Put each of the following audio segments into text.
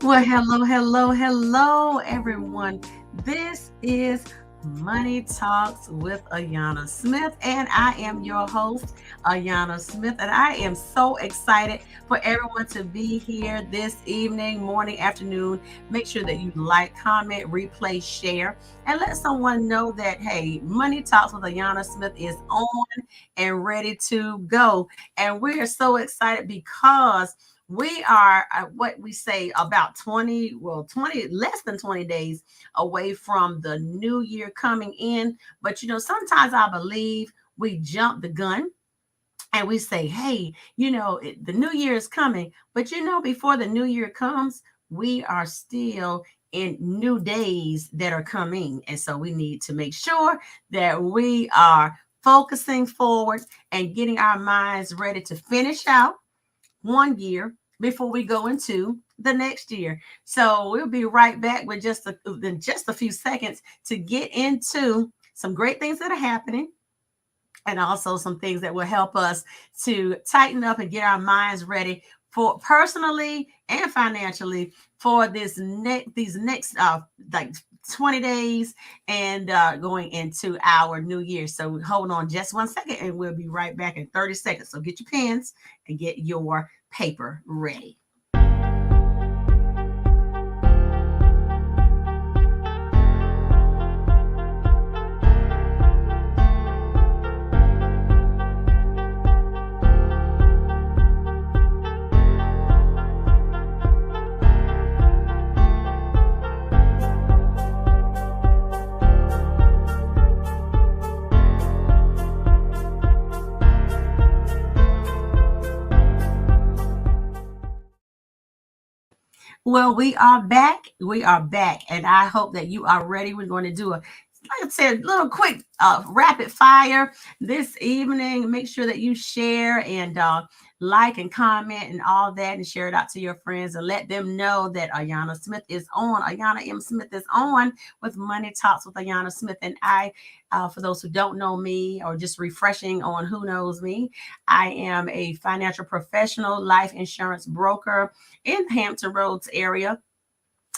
Well, hello, everyone. This is Money Talks with Ayanna Smith, and I am your host, Ayanna Smith, and I am so excited for everyone to be here this evening, morning, afternoon. Make sure that you like, comment, replay, share, and let someone know that, hey, Money Talks with Ayanna Smith is on and ready to go. And we are so excited because we are what we say about 20 less than 20 days away from the new year coming in. But sometimes I believe we jump the gun and we say, hey, the new year is coming. But before the new year comes, we are still in new days that are coming. And so we need to make sure that we are focusing forward and getting our minds ready to finish out one year before we go into the next year. So we'll be right back with in just a few seconds to get into some great things that are happening and also some things that will help us to tighten up and get our minds ready for personally and financially for these next like 20 days and going into our new year. So hold on just one second and we'll be right back in 30 seconds. So get your pens and get your paper ready. Well, we are back. We are back. And I hope that you are ready. We're going to do like I said, a little quick rapid fire this evening. Make sure that you share and like and comment and all that and share it out to your friends and let them know that Ayanna Smith is on. Ayanna M. Smith is on with Money Talks with Ayanna Smith. And for those who don't know me or just refreshing on who knows me, I am a financial professional, life insurance broker in the Hampton Roads area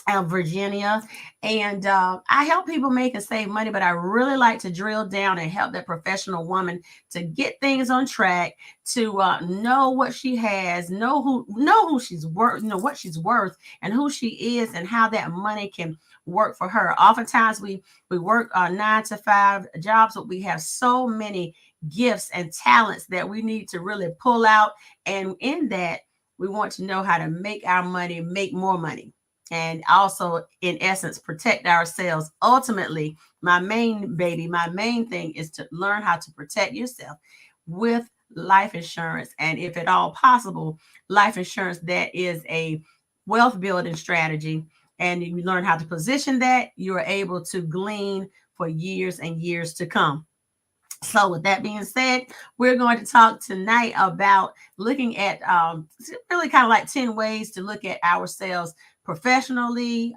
of Virginia. And I help people make and save money, but I really like to drill down and help that professional woman to get things on track, to know what she has, know who she's worth, what she's worth and who she is and how that money can work for her. Oftentimes we work 9 to 5 jobs, but we have so many gifts and talents that we need to really pull out. And in that, we want to know how to make our money, make more money. And also, in essence, protect ourselves. Ultimately, my main thing is to learn how to protect yourself with life insurance. And if at all possible, life insurance that is a wealth building strategy. And you learn how to position that, you're able to glean for years and years to come. So with that being said, we're going to talk tonight about looking at really kind of like 10 ways to look at ourselves professionally,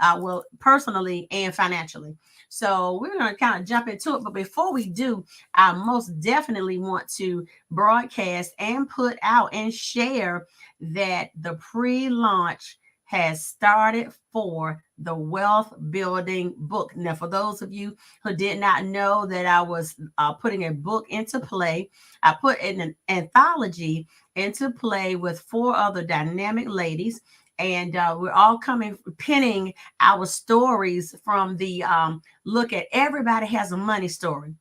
personally, and financially. So we're going to kind of jump into it. But before we do, I most definitely want to broadcast and put out and share that the pre-launch has started for the wealth building book. Now, for those of you who did not know that I was putting a book into play, I put in an anthology into play with 4 other dynamic ladies. And we're all pinning our stories from the look at everybody has a money story.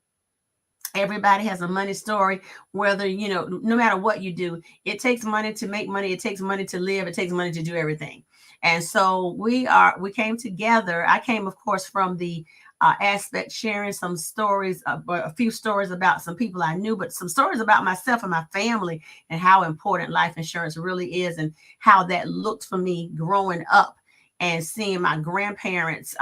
Everybody has a money story, whether, no matter what you do, it takes money to make money. It takes money to live. It takes money to do everything. And so we came together. I came, of course, from the aspect sharing some stories, a few stories about some people I knew, but some stories about myself and my family and how important life insurance really is and how that looked for me growing up and seeing my grandparents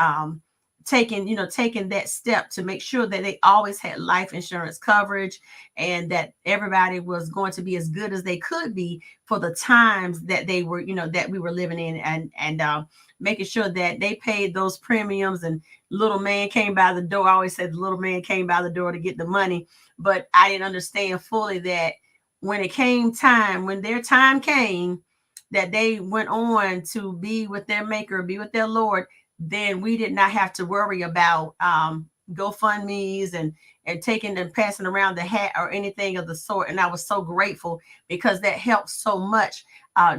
taking that step to make sure that they always had life insurance coverage and that everybody was going to be as good as they could be for the times that they were, that we were living in, and making sure that they paid those premiums. And little man came by the door. I always said the little man came by the door to get the money, but I didn't understand fully that when their time came, that they went on to be with their maker, be with their Lord, then we did not have to worry about GoFundMe's and taking and passing around the hat or anything of the sort. And I was so grateful because that helps so much.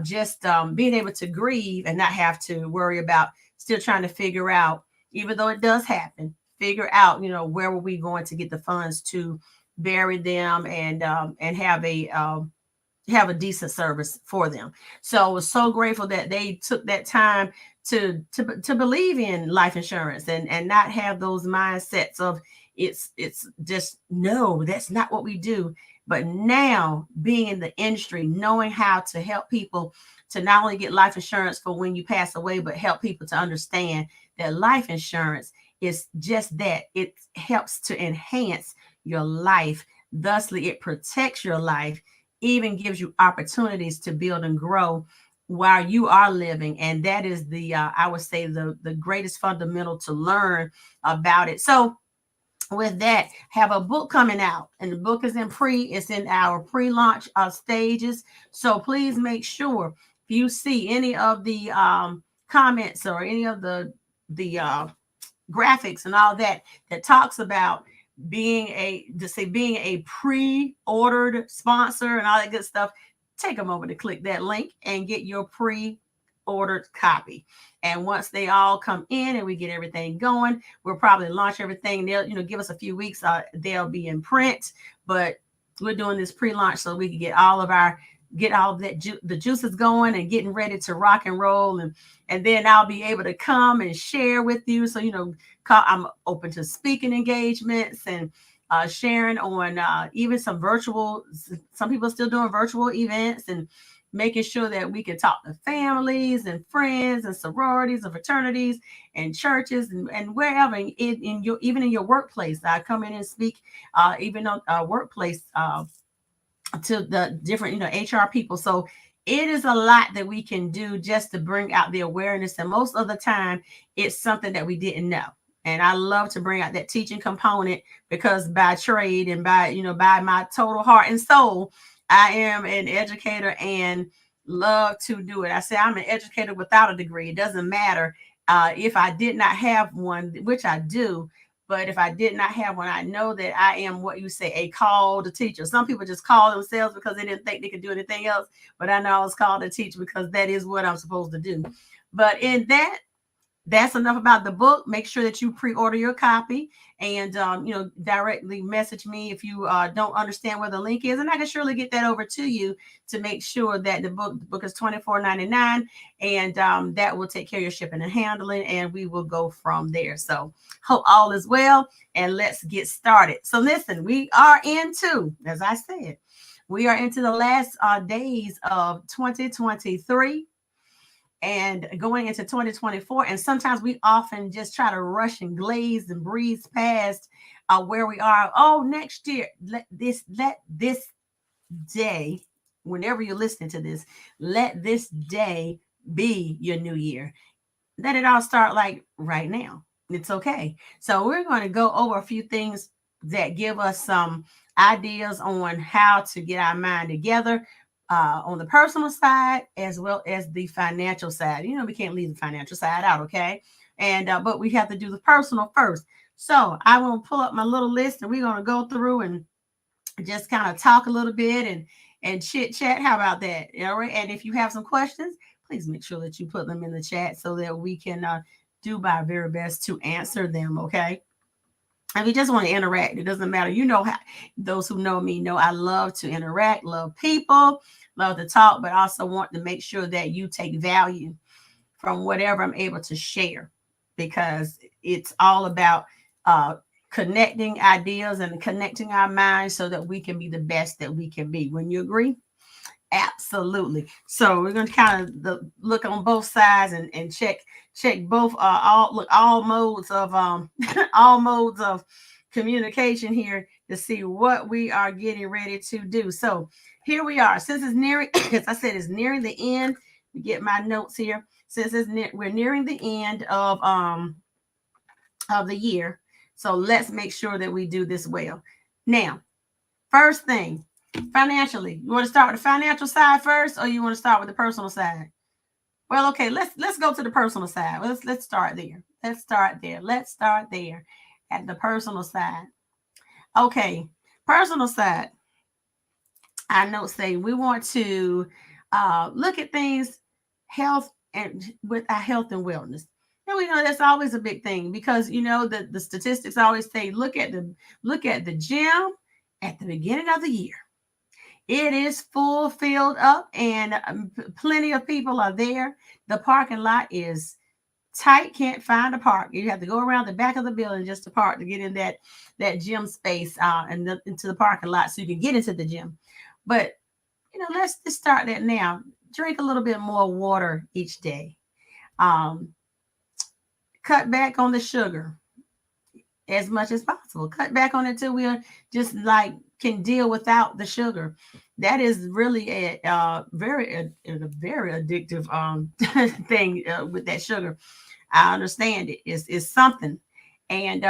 Just being able to grieve and not have to worry about still trying to figure out, even though it does happen, figure out, where were we going to get the funds to bury them and have a decent service for them. So I was so grateful that they took that time to believe in life insurance and not have those mindsets of it's just no, that's not what we do. But now being in the industry, knowing how to help people to not only get life insurance for when you pass away, but help people to understand that life insurance is just that. It helps to enhance your life. Thusly, it protects your life, even gives you opportunities to build and grow while you are living. And that is I would say the greatest fundamental to learn about it. So with that, have a book coming out, and the book is it's in our pre-launch stages. So please make sure if you see any of the comments or any of the graphics and all that talks about being a pre-ordered sponsor and all that good stuff, take them over to click that link and get your pre-ordered copy. And once they all come in and we get everything going, we'll probably launch everything. They'll give us a few weeks. They'll be in print, but we're doing this pre-launch so we can get all of that the juices going and getting ready to rock and roll, and then I'll be able to come and share with you. So I'm open to speaking engagements and sharing on even some people are still doing virtual events, and making sure that we can talk to families and friends and sororities and fraternities and churches and wherever even in your workplace. I come in and speak even on workplace to the different HR people. So it is a lot that we can do just to bring out the awareness, and most of the time it's something that we didn't know. And I love to bring out that teaching component, because by trade and by my total heart and soul, I am an educator and love to do it. I say I'm an educator without a degree. It doesn't matter if I did not have one, which I do. But if I did not have one, I know that I am what you say, a called teacher. Some people just call themselves because they didn't think they could do anything else. But I know I was called to teach because that is what I'm supposed to do. But in that's enough about the book. Make sure that you pre-order your copy, and directly message me if you don't understand where the link is, and I can surely get that over to you to make sure that the book is $24.99, and that will take care of your shipping and handling, and we will go from there. So hope all is well, and let's get started. So listen, we are into, as I said, we are into the last days of 2023 and going into 2024. And sometimes we often just try to rush and glaze and breeze past where we are. Oh, next year, let this day, whenever you're listening to this, let this day be your new year. Let it all start like right now. It's okay. So we're going to go over a few things that give us some ideas on how to get our mind together on the personal side as well as the financial side. We can't leave the financial side out, okay? And but we have to do the personal first. So I will pull up my little list, and we're going to go through and just kind of talk a little bit and chit chat. How about that? All right. And if you have some questions, please make sure that you put them in the chat so that we can do my very best to answer them. Okay. And we just want to interact. It doesn't matter. How those who know me know I love to interact, love people, love to talk, but also want to make sure that you take value from whatever I'm able to share, because it's all about connecting ideas and connecting our minds so that we can be the best that we can be. When you agree? Absolutely. So we're going to kind of look on both sides and check both all modes of all modes of communication here to see what we are getting ready to do. So here we are. Since it's nearing, as I said, it's nearing the end. Get my notes here. Since we're nearing the end of the year, so let's make sure that we do this well. Now, first thing, Financially, you want to start with the financial side first, or you want to start with the personal side? Well, okay, let's go to the personal side. Let's start there. Let's start there. Let's start there at the personal side. Okay, personal side. I know, say we want to look at things, health and with our health and wellness. And we know that's always a big thing because you know the statistics always say look at the gym at the beginning of the year. It is full filled up and plenty of people are there. The parking lot is tight, can't find a park. You have to go around the back of the building just to park to get in that gym space and into the parking lot so you can get into the gym. But you know, let's just start that now. Drink a little bit more water each day. Um, cut back on the sugar as much as possible. Cut back on it till we're just like can deal without the sugar. That is really a very addictive thing with that sugar. I understand it. It's something. And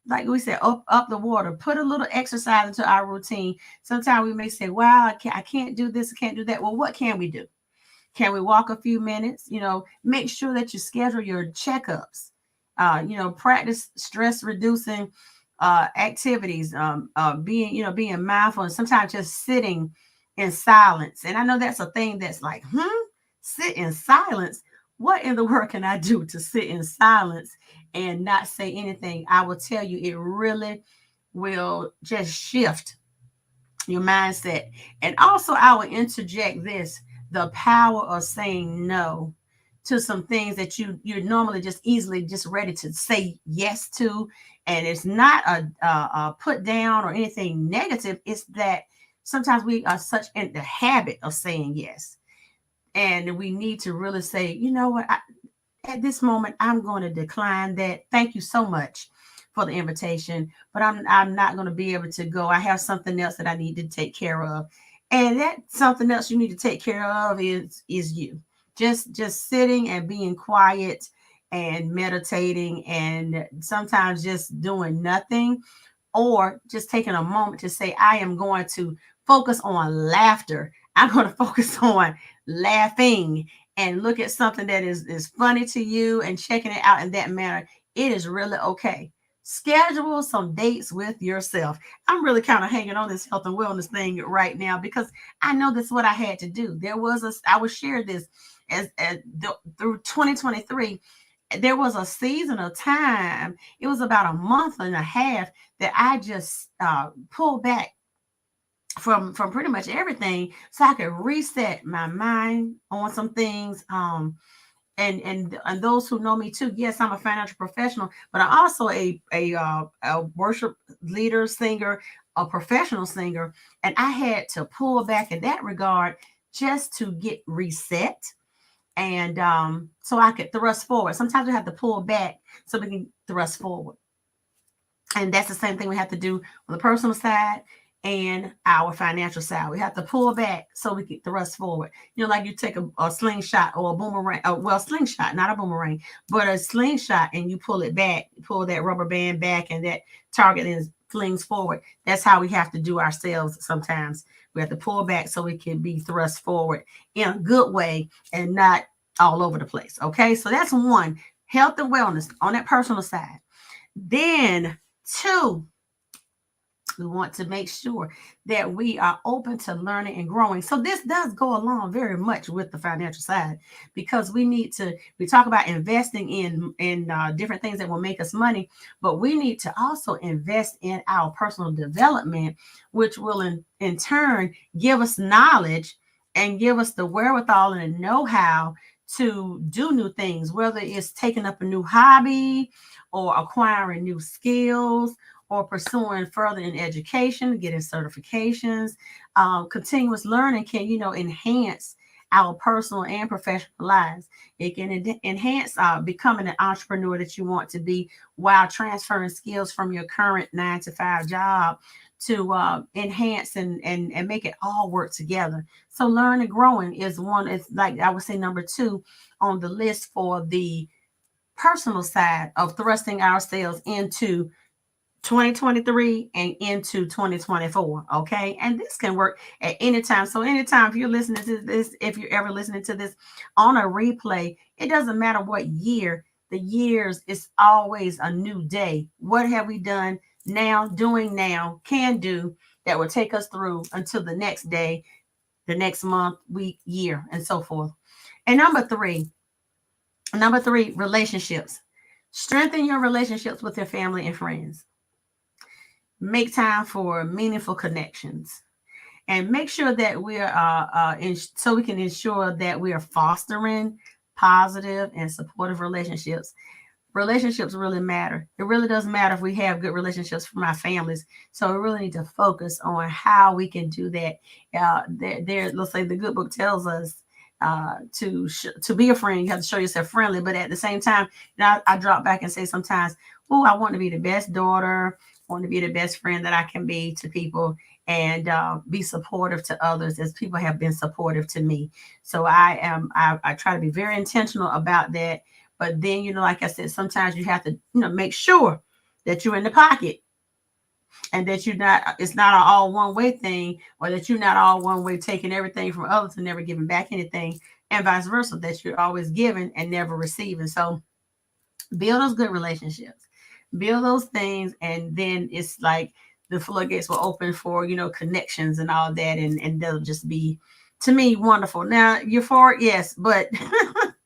like we said, up the water, put a little exercise into our routine. Sometimes we may say, wow, I can't do this, I can't do that. Well, what can we do? Can we walk a few minutes? You know, make sure that you schedule your checkups. You know, practice stress reducing activities. Being, you know, being mindful and sometimes just sitting in silence. And I know that's a thing that's like, sit in silence. What in the world can I do to sit in silence and not say anything? I will tell you, it really will just shift your mindset. And also, I will interject this: the power of saying no to some things that you're normally just easily just ready to say yes to, and it's not a put down or anything negative. It's that sometimes we are such in the habit of saying yes, and we need to really say, you know what, at this moment, I'm going to decline that. Thank you so much for the invitation, but I'm not going to be able to go. I have something else that I need to take care of, and that something else you need to take care of is you. Just sitting and being quiet and meditating, and sometimes just doing nothing or just taking a moment to say, I am going to focus on laughter. I'm going to focus on laughing and look at something that is funny to you and checking it out in that manner. It is really okay. Schedule some dates with yourself. I'm really kind of hanging on this health and wellness thing right now because I know that's what I had to do. I was shared this through 2023. There was a season of time. It was about a month and a half that I just pulled back from pretty much everything so I could reset my mind on some things. And those who know me too, yes, I'm a financial professional, but I'm also a worship leader, singer, a professional singer, and I had to pull back in that regard just to get reset and so I could thrust forward. Sometimes we have to pull back so we can thrust forward. And that's the same thing we have to do on the personal side and our financial side. We have to pull back so we can thrust forward. You know, like you take a slingshot or a boomerang, well, slingshot, not a boomerang, but a slingshot, and you pull it back, pull that rubber band back, and that target is flings forward. That's how we have to do ourselves sometimes. We have to pull back so we can be thrust forward in a good way and not all over the place. Okay, so that's one, health and wellness on that personal side. Then two, we want to make sure that we are open to learning and growing. So this does go along very much with the financial side because we talk about investing in different things that will make us money, but we need to also invest in our personal development, which will in turn give us knowledge and give us the wherewithal and the know-how to do new things, whether it's taking up a new hobby or acquiring new skills or pursuing further in education, getting certifications. Continuous learning can, you know, enhance our personal and professional lives. It can enhance becoming an entrepreneur that you want to be while transferring skills from your current 9 to 5 job to enhance and make it all work together. So learning and growing is one, it's like I would say number two on the list for the personal side of thrusting ourselves into 2023 and into 2024. Okay. And this can work at any time. So, anytime if you're listening to this, if you're ever listening to this on a replay, it doesn't matter what year, the years, it's always a new day. What have we done now, doing now, can do that will take us through until the next day, the next month, week, year, and so forth. And number three, relationships. Strengthen your relationships with your family and friends. Make time for meaningful connections, and make sure that we're so we can ensure that we are fostering positive and supportive relationships. Relationships really matter. It really does matter if we have good relationships from our families. So we really need to focus on how we can do that. Let's say the good book tells us to be a friend, you have to show yourself friendly. But at the same time, I drop back and say sometimes, oh, I want to be the best daughter, I want to be the best friend that I can be to people, and be supportive to others as people have been supportive to me. So I try to be very intentional about that. But then, like I said, sometimes you have to, make sure that you're in the pocket, and that it's not an all one way thing, or that you're not all one way taking everything from others and never giving back anything, and vice versa, that you're always giving and never receiving. So build those good relationships, build those things, and then it's like the floodgates will open for connections and all that, and they'll just be, to me, wonderful. Now, euphoric, yes, but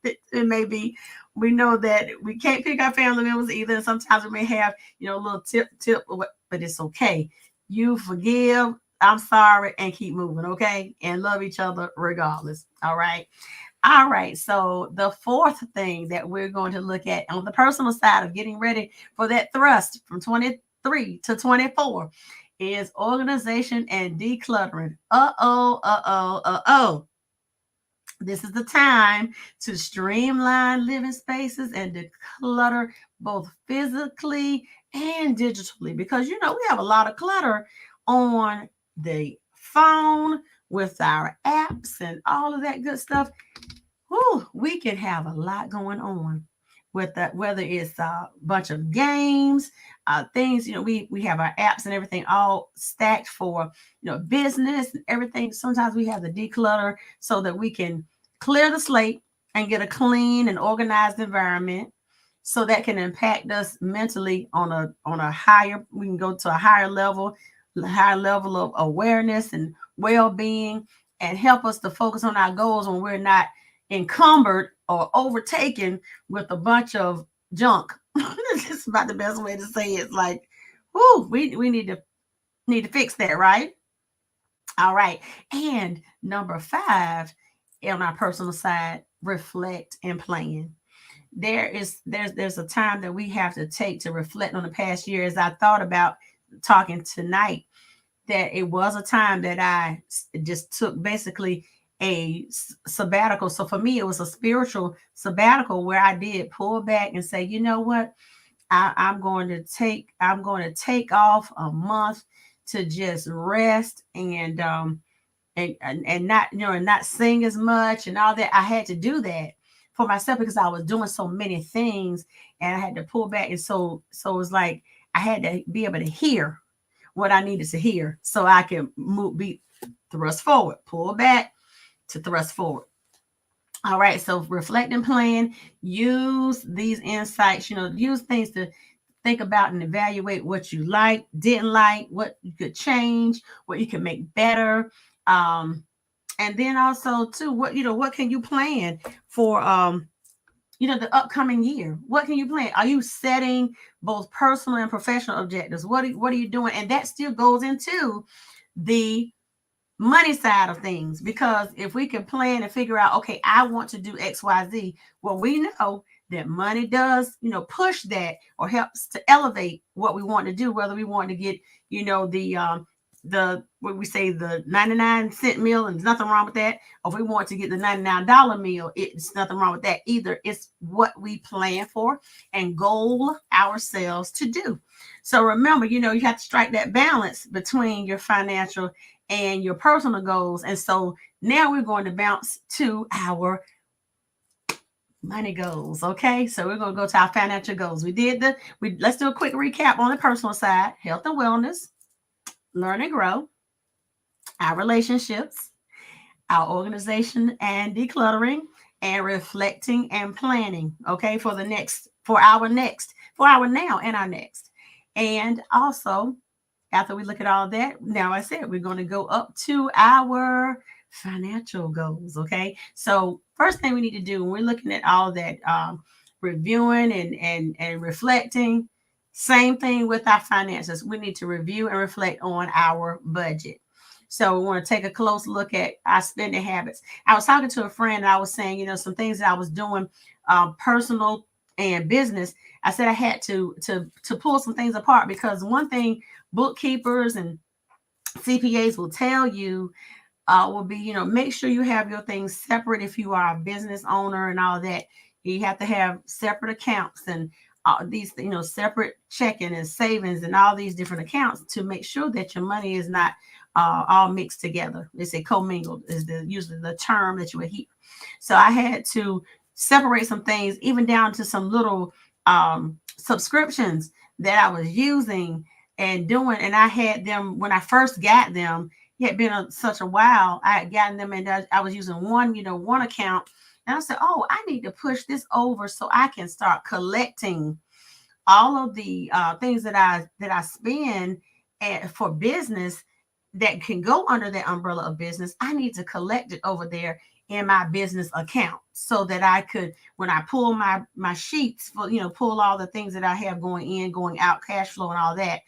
it may be. We know that we can't pick our family members either, and sometimes we may have a little tip, but it's okay. You forgive, I'm sorry, and keep moving, okay, and love each other regardless. All right. All right. So the fourth thing that we're going to look at on the personal side of getting ready for that thrust from 23 to 24 is organization and decluttering. This is the time to streamline living spaces and declutter both physically and digitally, because we have a lot of clutter on the phone with our apps and all of that good stuff. Whew, we can have a lot going on with that, whether it's a bunch of games, things, we have our apps and everything all stacked for, business and everything. Sometimes we have to declutter so that we can clear the slate and get a clean and organized environment, so that can impact us mentally on a higher, we can go to a higher level of awareness and well-being, and help us to focus on our goals when we're not encumbered or overtaken with a bunch of junk. That's about the best way to say it. It's like, whoo, we need to fix that, right? All right. And number 5, on our personal side, reflect and plan. There's a time that we have to take to reflect on the past year. As I thought about talking tonight, that it was a time that I just took basically a sabbatical. So for me, it was a spiritual sabbatical where I did pull back and say, you know what, I'm going to take off a month to just rest, and not, and not sing as much and all that. I had to do that for myself because I was doing so many things, and I had to pull back. And so it was like I had to be able to hear what I needed to hear so I can be thrust forward, pull back to thrust forward. All right, so reflect and plan. Use these insights, use things to think about and evaluate what you like, didn't like, what you could change, what you can make better. And then also too, what can you plan for the upcoming year? What can you plan? Are you setting both personal and professional objectives? What are you doing? And that still goes into the money side of things, because if we can plan and figure out, okay, I want to do XYZ, well, we know that money does, push that or helps to elevate what we want to do, whether we want to get, the what we say, the 99-cent meal, and there's nothing wrong with that. Or if we want to get the $99 meal, it's nothing wrong with that either. It's what we plan for and goal ourselves to do. So remember, you have to strike that balance between your financial and your personal goals. And so now we're going to bounce to our money goals. Okay, so we're gonna go to our financial goals. Let's do a quick recap on the personal side: health and wellness, learn and grow, our relationships, our organization and decluttering, and reflecting and planning. Okay, for our now and our next. And also, after we look at all that, now I said we're going to go up to our financial goals. Okay, so first thing we need to do when we're looking at all that, reviewing and reflecting, same thing with our finances. We need to review and reflect on our budget. So we want to take a close look at our spending habits. I was talking to a friend and I was saying, some things that I was doing, personal and business. I said I had to pull some things apart, because one thing bookkeepers and CPAs will tell you, will be, make sure you have your things separate. If you are a business owner and all that, you have to have separate accounts and these, separate checking and savings and all these different accounts to make sure that your money is not all mixed together. They say commingled is usually the term that you would hear. So I had to separate some things, even down to some little subscriptions that I was using and doing. And I had them when I first got them. It had been such a while. I had gotten them, and I was using one account. And I said, "Oh, I need to push this over so I can start collecting all of the things that I spend for business that can go under that umbrella of business. I need to collect it over there in my business account, so that I could, when I pull my sheets for, pull all the things that I have going in, going out, cash flow and all that,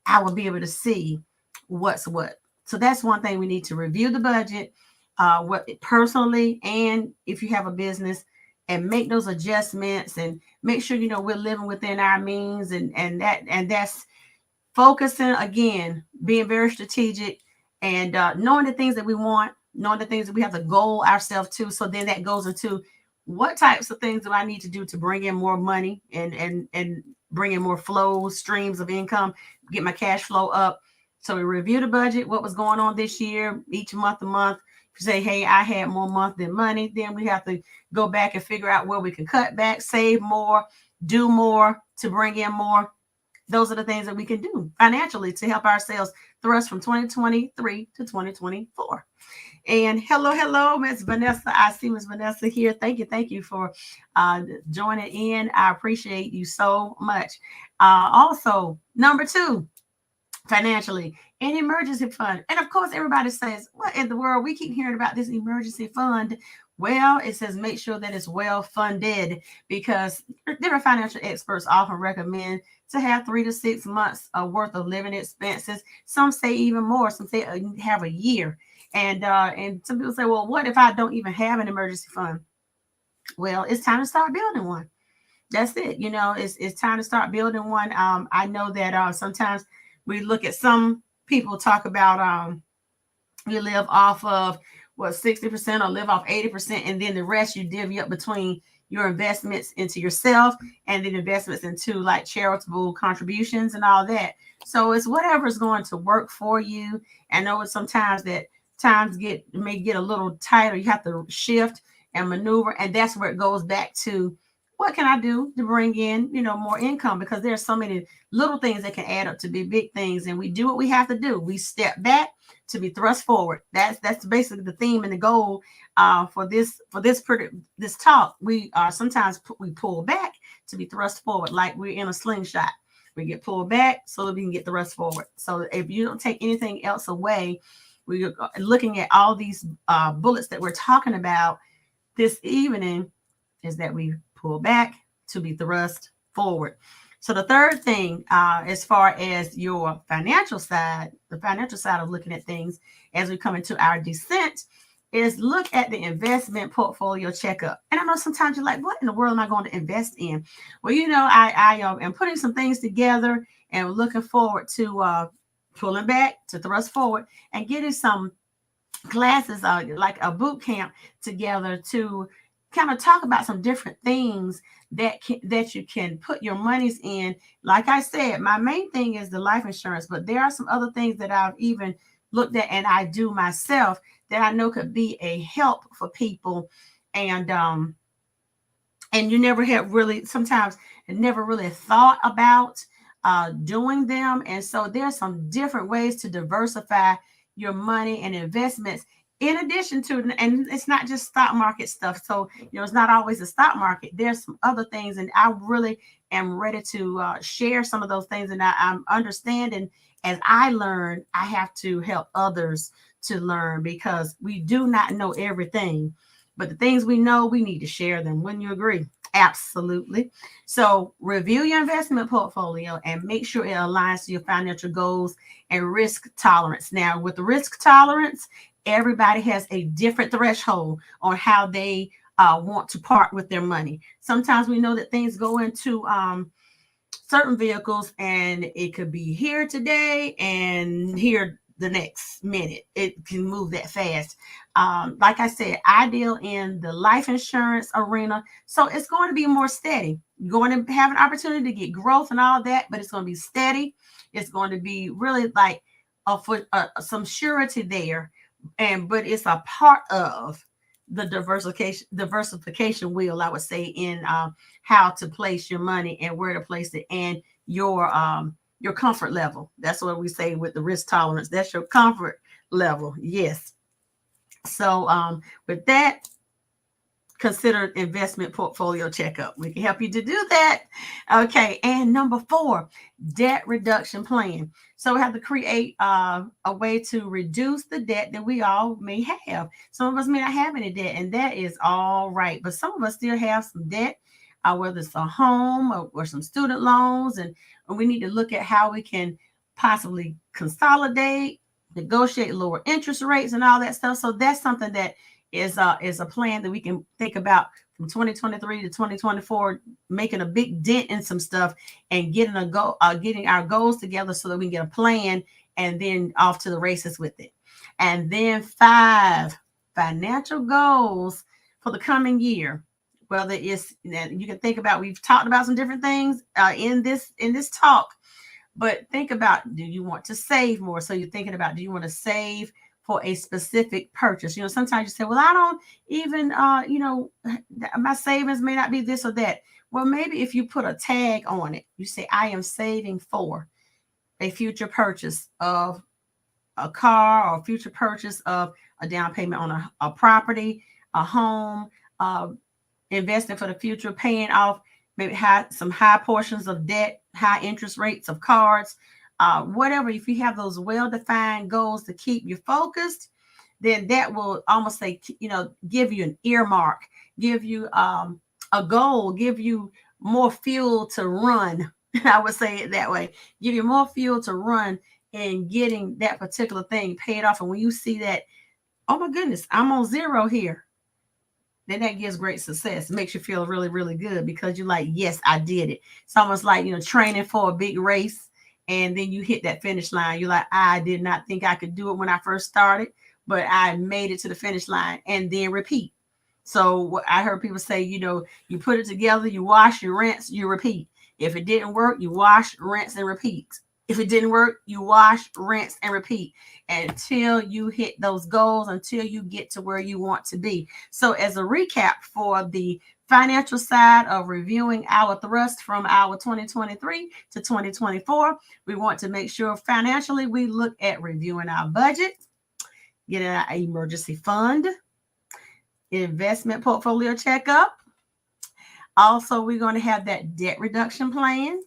I will be able to see what's what." So that's one thing we need to review the budget, what personally, and if you have a business, and make those adjustments and make sure we're living within our means, and that's focusing again, being very strategic, and knowing the things that we want, knowing the things that we have to goal ourselves to. So then that goes into what types of things do I need to do to bring in more money and bring in more flows, streams of income, get my cash flow up. So we review the budget, what was going on this year, each month to month. If you say, hey, I had more month than money, then we have to go back and figure out where we can cut back, save more, do more to bring in more. Those are the things that we can do financially to help ourselves thrust from 2023 to 2024. And hello, Miss Vanessa. I see Miss Vanessa here. Thank you for joining in. I appreciate you so much. Also, number 2, financially, an emergency fund. And of course, everybody says, what in the world? We keep hearing about this emergency fund. Well, it says make sure that it's well funded, because different financial experts often recommend to have 3 to 6 months worth of living expenses. Some say even more. Some say have a year. And some people say, well, what if I don't even have an emergency fund? Well, it's time to start building one. That's it. It's time to start building one. I know that sometimes we look at some people talk about you live off of 60% or live off 80%, and then the rest you divvy up between your investments into yourself and then investments into like charitable contributions and all that. So it's whatever is going to work for you. I know it's sometimes that times may get a little tighter. You have to shift and maneuver, and that's where it goes back to, what can I do to bring in, more income? Because there's so many little things that can add up to be big things, and we do what we have to do. We step back to be thrust forward. That's basically the theme and the goal for this talk. We sometimes we pull back to be thrust forward, like we're in a slingshot. We get pulled back so that we can get thrust forward. So if you don't take anything else away, we're looking at all these bullets that we're talking about this evening, is that we pull back to be thrust forward. So the third thing, as far as your financial side, the financial side of looking at things as we come into our descent, is look at the investment portfolio checkup. And I know sometimes you're like, what in the world am I going to invest in? Well, I am putting some things together and looking forward to pulling back to thrust forward and getting some classes, like a boot camp together to kind of talk about some different things that you can put your monies in. Like I said, my main thing is the life insurance, but there are some other things that I've even looked at and I do myself that I know could be a help for people. And and you never have really sometimes never really thought about doing them. And so there's some different ways to diversify your money and investments in addition to, and it's not just stock market stuff. So it's not always the stock market. There's some other things, and I really am ready to share some of those things. And I'm understanding as I learn, I have to help others to learn, because we do not know everything, but the things we know, we need to share them. Wouldn't you agree? Absolutely. So review your investment portfolio and make sure it aligns to your financial goals and risk tolerance. Now, with the risk tolerance, everybody has a different threshold on how they want to part with their money. Sometimes we know that things go into certain vehicles and it could be here today and here the next minute. It can move that fast. Like I said, I deal in the life insurance arena, so it's going to be more steady. You're going to have an opportunity to get growth and all that, but it's going to be steady. It's going to be really like some surety there, but it's a part of the diversification wheel, I would say, in how to place your money and where to place it, and your comfort level. That's what we say with the risk tolerance. That's your comfort level. Yes. So with that, consider investment portfolio checkup. We can help you to do that. Okay. And number 4, debt reduction plan. So we have to create a way to reduce the debt that we all may have. Some of us may not have any debt, and that is all right. But some of us still have some debt, whether it's a home or some student loans. And we need to look at how we can possibly consolidate, negotiate lower interest rates and all that stuff. So that's something that is a plan that we can think about from 2023 to 2024, making a big dent in some stuff and getting our goals together so that we can get a plan and then off to the races with it. And then 5, financial goals for the coming year. Whether it's, you can think about, we've talked about some different things in this talk, but think about, do you want to save more? So you're thinking about, do you want to save for a specific purchase? Sometimes you say, well, I don't even, my savings may not be this or that. Well, maybe if you put a tag on it, you say, I am saving for a future purchase of a car, or a future purchase of a down payment on a property, a home, investing for the future, paying off maybe some high portions of debt, high interest rates of cards, whatever. If you have those well-defined goals to keep you focused, then that will almost say, give you an earmark, give you a goal, give you more fuel to run. I would say it that way. Give you more fuel to run in getting that particular thing paid off. And when you see that, oh my goodness, I'm on zero here, then that gives great success. It makes you feel really, really good, because you're like, yes, I did it. It's almost like, training for a big race, and then you hit that finish line. You're like, I did not think I could do it when I first started, but I made it to the finish line, and then repeat. So what I heard people say, you put it together, you wash, you rinse, you repeat. If it didn't work, you wash, rinse, and repeat. If it didn't work, you wash, rinse, and repeat until you hit those goals, until you get to where you want to be. So as a recap for the financial side of reviewing our thrust from our 2023 to 2024, we want to make sure financially we look at reviewing our budget, getting our emergency fund, investment portfolio checkup. Also, we're going to have that debt reduction plan.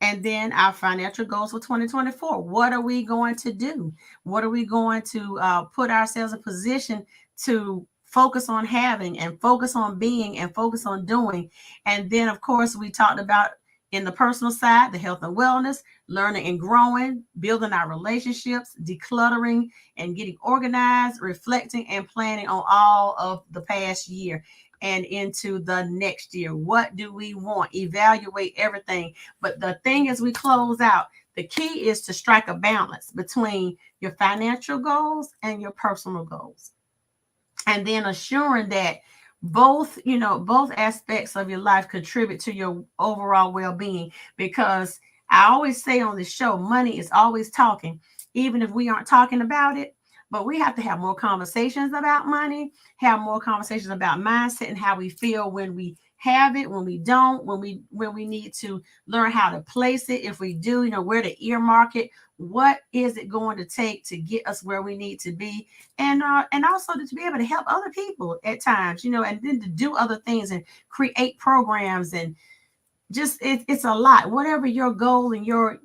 And then our financial goals for 2024. What are we going to do? What are we going to put ourselves in position to focus on having, and focus on being, and focus on doing? And then, of course, we talked about in the personal side, the health and wellness, learning and growing, building our relationships, decluttering and getting organized, reflecting and planning on all of the past year and into the next year. What do we want? Evaluate everything. But the thing as we close out, the key is to strike a balance between your financial goals and your personal goals. And then assuring that both aspects of your life contribute to your overall well-being. Because I always say on this show, money is always talking, even if we aren't talking about it. but we have to have more conversations about money, have more conversations about mindset and how we feel when we have it, when we don't, when we need to learn how to place it. If we do, where to earmark it. What is it going to take to get us where we need to be, and also to be able to help other people at times, and then to do other things and create programs and just it's a lot. Whatever your goal and your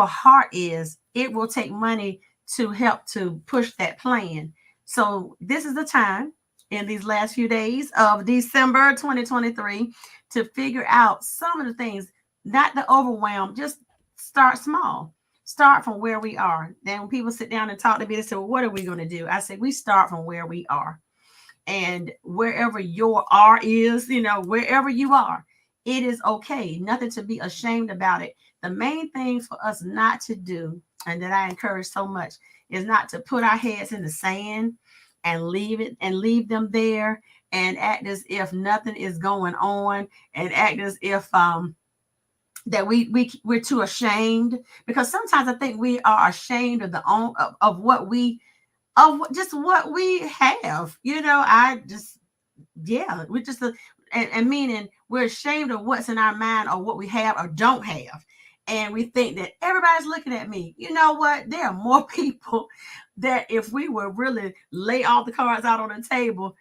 heart is, it will take money to help to push that plan. So this is the time in these last few days of December 2023 to figure out some of the things, not the overwhelm. Just start small. Start from where we are. Then when people sit down and talk to me, they say, well, what are we going to do? I say, we start from where we are. And wherever your R is, wherever you are, it is okay. Nothing to be ashamed about it. The main thing for us not to do, and that I encourage so much, is not to put our heads in the sand and leave them there and act as if nothing is going on, and act as if that we're too ashamed, because sometimes I think we are ashamed of of what we of just what we have. I just, yeah, we just and meaning we're ashamed of what's in our mind or what we have or don't have, and we think that everybody's looking at me. You know what? There are more people that if we would really lay all the cards out on the table,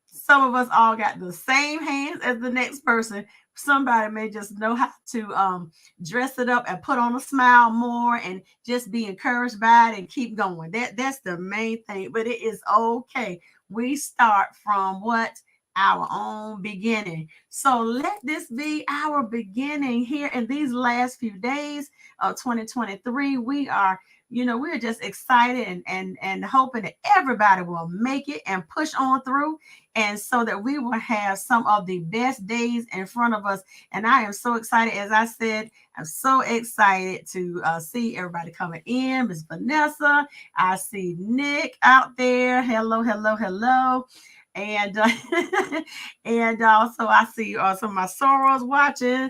some of us all got the same hands as the next person. Somebody may just know how to dress it up and put on a smile more and just be encouraged by it and keep going. That's the main thing. But it is okay. We start from what? Our own beginning. So let this be our beginning here in these last few days of 2023. We're just excited and hoping that everybody will make it and push on through, and so that we will have some of the best days in front of us. And I am so excited. As I said, I'm so excited to see everybody coming in. Miss Vanessa, I see Nick out there. Hello, hello, hello. And and also I see some of my sorors watching,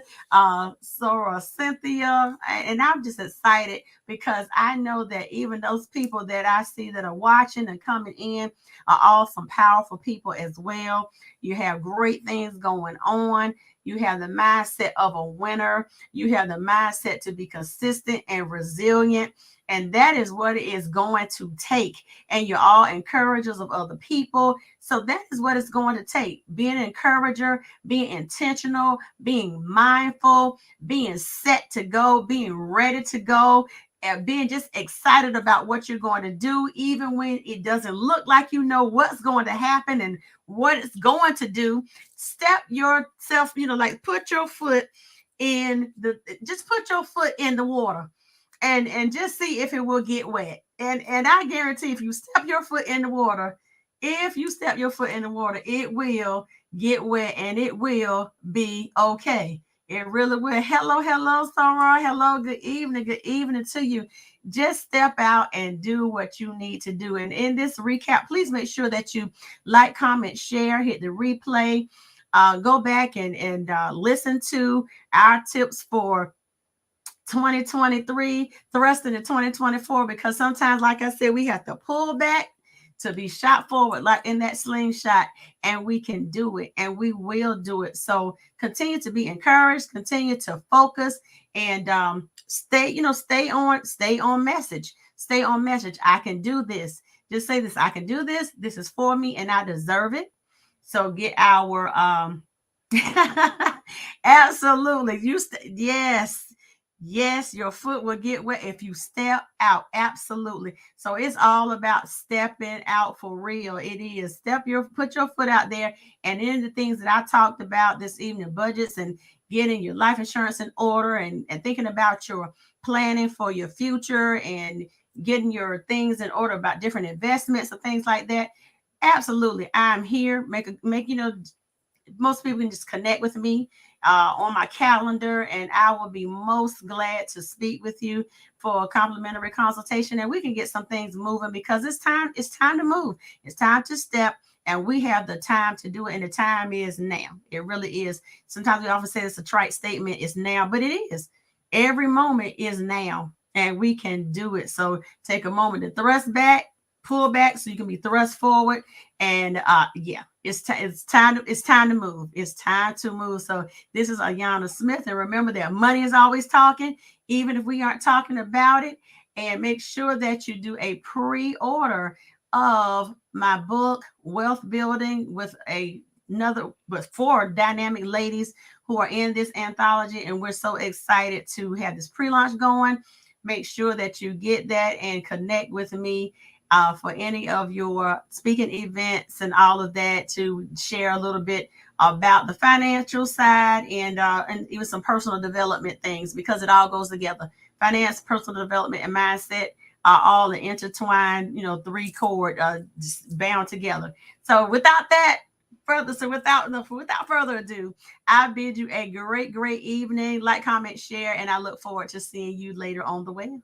Sora Cynthia, and I'm just excited because I know that even those people that I see that are watching and coming in are all some powerful people as well. You have great things going on. You have the mindset of a winner. You have the mindset to be consistent and resilient. And that is what it is going to take. And you're all encouragers of other people. So that is what it's going to take. Being an encourager, being intentional, being mindful, being set to go, being ready to go, and being just excited about what you're going to do, even when it doesn't look like you know what's going to happen and what it's going to do. Step yourself, like just put your foot in the water and just see if it will get wet. And I guarantee if you step your foot in the water, it will get wet and it will be okay. It really will. Hello, hello, Sarah. Hello, good evening. Good evening to you. Just step out and do what you need to do. And in this recap, please make sure that you like, comment, share, hit the replay. Go back and listen to our tips for 2023 thrusting in 2024, because sometimes, like I said, we have to pull back to be shot forward like in that slingshot, and we can do it and we will do it. So continue to be encouraged, continue to focus, and stay on message. Stay on message. I can do this. Just say this: I can do this. This is for me and I deserve it. So get our absolutely. Yes, your foot will get wet if you step out. Absolutely. So it's all about stepping out for real. It is. Put your foot out there. And in the things that I talked about this evening, budgets and getting your life insurance in order, and thinking about your planning for your future and getting your things in order about different investments and things like that. Absolutely. I'm here. Most people can just connect with me on my calendar, and I will be most glad to speak with you for a complimentary consultation, and we can get some things moving, because it's time to move. It's time to step, and we have the time to do it, and the time is now. It really is. Sometimes we often say it's a trite statement, it's now, but it is. Every moment is now, and we can do it. So take a moment to thrust back, pull back so you can be thrust forward. And yeah, it's time to move. It's time to move. So this is Ayanna Smith, and remember that money is always talking, even if we aren't talking about it. And make sure that you do a pre-order of my book, Wealth Building, with another with four dynamic ladies who are in this anthology, and we're so excited to have this pre-launch going. Make sure that you get that and connect with me for any of your speaking events and all of that, to share a little bit about the financial side, and even some personal development things, because it all goes together. Finance, personal development, and mindset are all intertwined, three chord just bound together. So without further ado, I bid you a great evening. Like, comment, share, and I look forward to seeing you later on the web.